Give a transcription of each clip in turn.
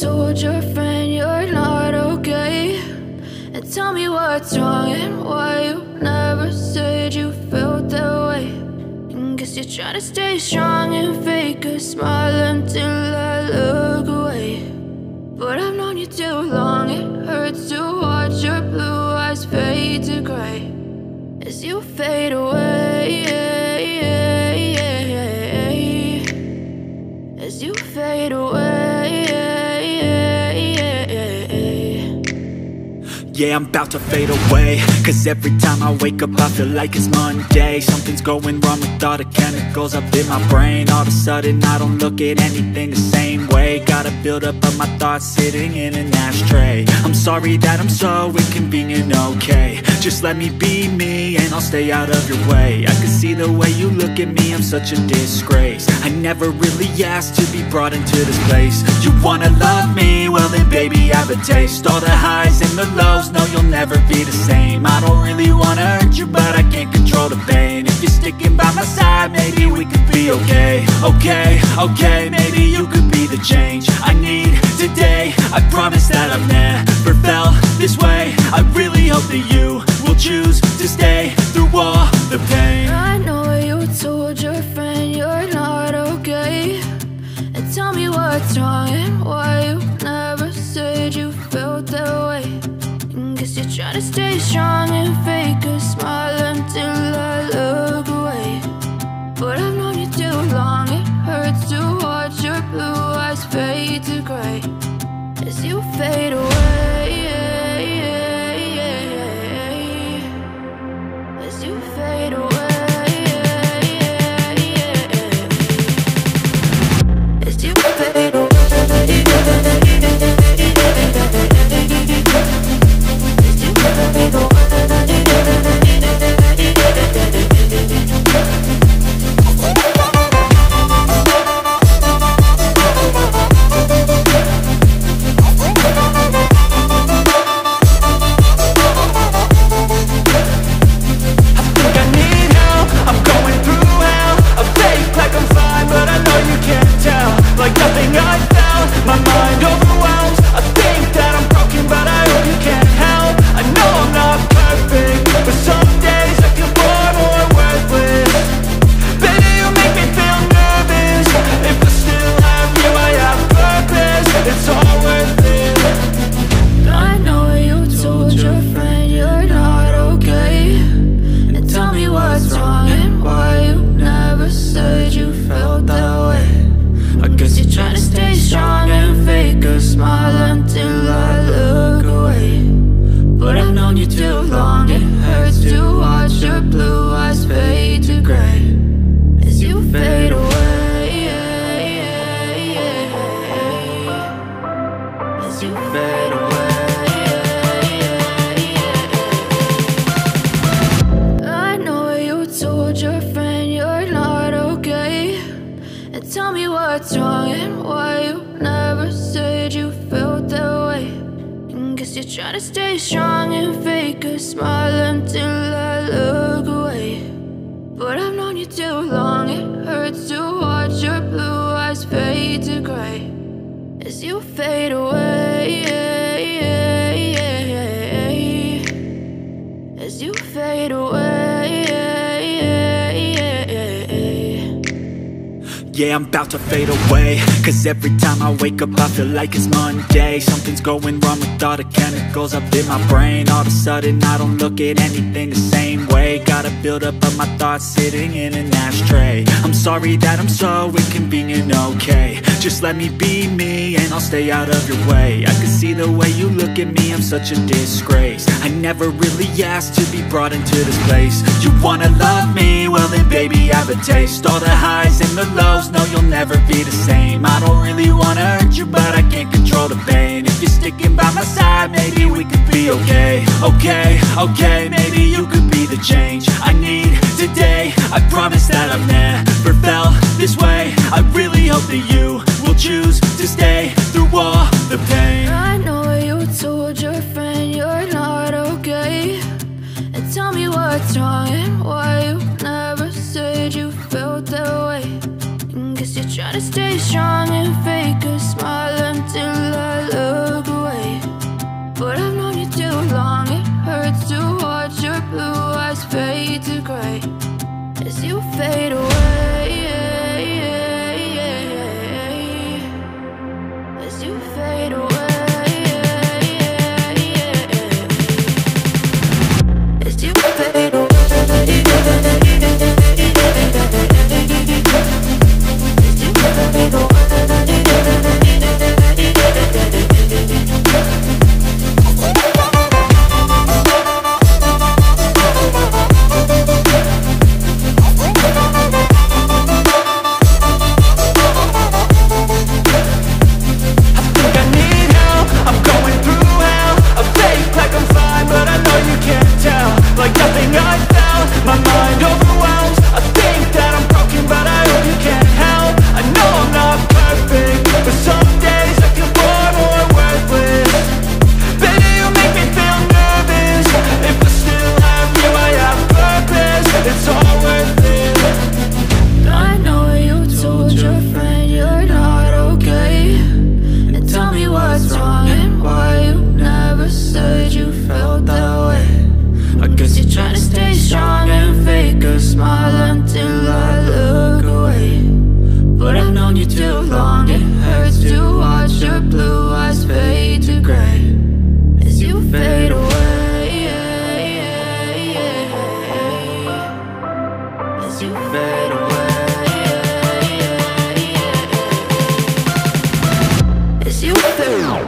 told your friend you're not okay, and tell me what's wrong and why you never said you felt that way. And guess you're trying to stay strong and fake a smile until I look away. But I've known you too long, it hurts to watch your blue eyes fade to gray as you fade away, as you fade away. Yeah, I'm about to fade away, cause every time I wake up I feel like it's Monday. Something's going wrong with all the chemicals up in my brain. All of a sudden I don't look at anything the same way. Got a buildup of my thoughts sitting in an ashtray. I'm sorry that I'm so inconvenient, okay. Just let me be me and I'll stay out of your way. I can see the way you look at me, I'm such a disgrace. I never really asked to be brought into this place. You wanna love me? Well then baby I have a taste. All the highs and the lows, no you'll never be the same. I don't really wanna hurt you but I can't control the pain. If you're sticking by my side maybe we could be okay. Okay, maybe you could be the change I need today. I promise that I've never felt this way. I really hope that you will choose to stay through all the pain. I know you told your friend you're not okay, and tell me what's wrong and why you never said you felt that way. And guess you're trying to stay strong and fake a smile until I look away. But I've known you too long, it hurts to watch your blue eyes fade to gray as you fade away, as you fade away, as you fade away. Yeah, I'm about to fade away, cause every time I wake up I feel like it's Monday. Something's going wrong with all the chemicals up in my brain. All of a sudden I don't look at anything the same way. Got a buildup of my thoughts sitting in an ashtray. I'm sorry that I'm so inconvenient, okay. Just let me be me and I'll stay out of your way. I can see the way you look at me, I'm such a disgrace. I never really asked to be brought into this place. You wanna love me? Well then baby I have a taste. All the highs and the lows, no you'll never be the same. I don't really wanna hurt you but I can't control the pain. If you're sticking by my side maybe we could be okay. Okay, maybe you could be the change I need today. I promise that I've never felt this way. I really hope that you will choose to stay through all the pain. I know you told your friend you're not okay, and tell me what's wrong and why you never said you felt that way. And guess you're trying to stay strong and fake a smile until I as you fade away, as you fade away, as you fade away. Like nothing I found, my mind overwhelms. I think that I'm broken, but I hope you can't help. I know I'm not perfect, but some days I feel far more worthless. Baby, you make me feel nervous. If I still have you, I have purpose. It's all worth it. I know you told your friend you're not okay, and tell me what's wrong and why you never said you felt that way. I guess you're trying to stay strong and fake a smile until I look away. But I've known you too long, it hurts to watch your blue eyes fade to gray as you fade away, as you fade away, as you fade away.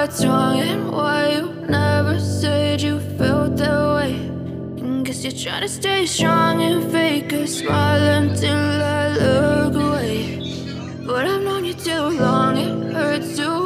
What's wrong and why you never said you felt that way? And guess you're trying to stay strong and fake a smile until I look away. But I've known you too long, it hurts to